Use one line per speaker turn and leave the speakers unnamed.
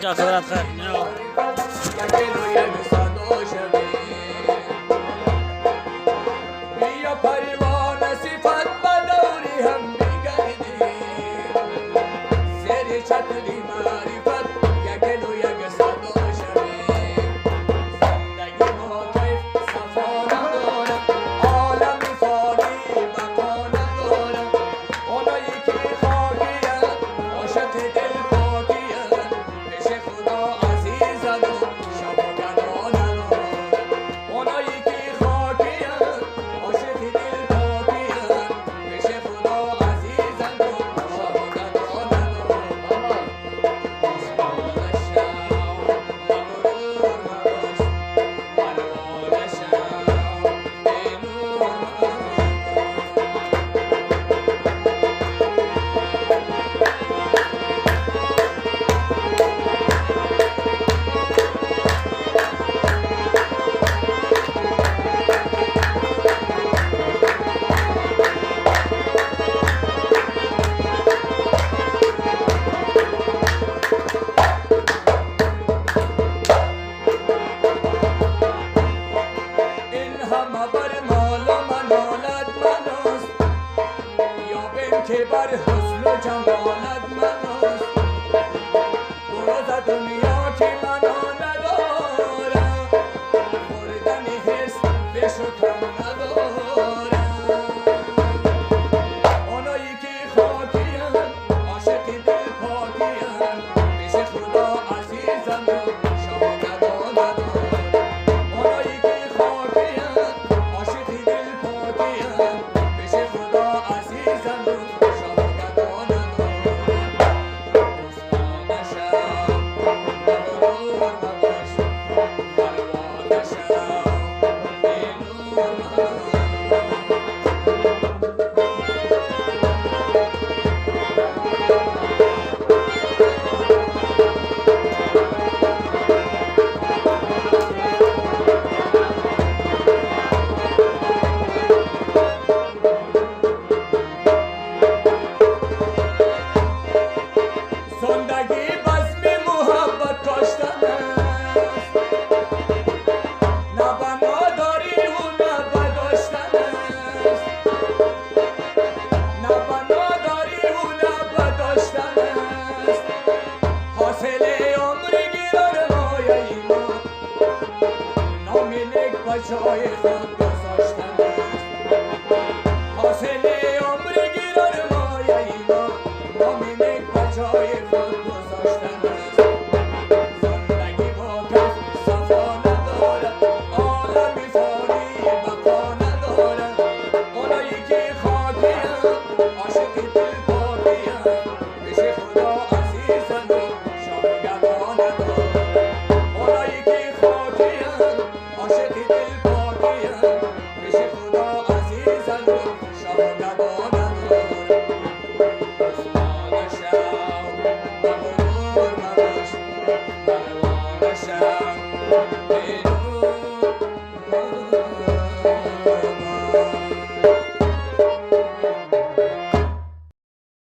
خبرت خیر
بیا پریوان صفت بدوری هم بگردی زیر چتری معرفت یک و یک صدا شوی زندگی ما کیف صفا ندارد عالم فانی بقا ندارد اونایی که خاکیت عاشق دل پاکیت پیش خدا عزیزت و شب و گدا ندارد اونایی که خاکیت عاشق دل پاکیت پیش خدا عزیزت و شب و گدا ندارد این همه بر مال و منالت مناست یا بین که بر حسن و جمالت مناست بروز دنیا که منا ندارم خوردن حس به شکم ندارم اونایی که خاکیم عاشق دل پاکیم پیش خدا عزیزم و شهادت ندارم اونایی که خاکیم عاشق دل پاکیم پیش خدا عزیزم و شهادت ندارم زندگی بزم محبت کاشتن است نه بنا داری و نه بداشتن است نه بنا داری و نه بداشتن است حاصل عمر گران مایه ما نام نیک بجای خود گذاشتن است حاصل عمر گران مایه ما نام نیک بجای خود گذاشتن است زندگی با کس صفا ندارد عالم فانی بقا ندارد اونایی که خاکیم عاشق دل پاکیم پیش خدا عزیزند و شاگردا ندارد اونایی که خاکیم عاشق دل پاکیم پیش خدا عزیزند و شاگردا ندارد عثمان شاه مغرور مباش پروانه شاه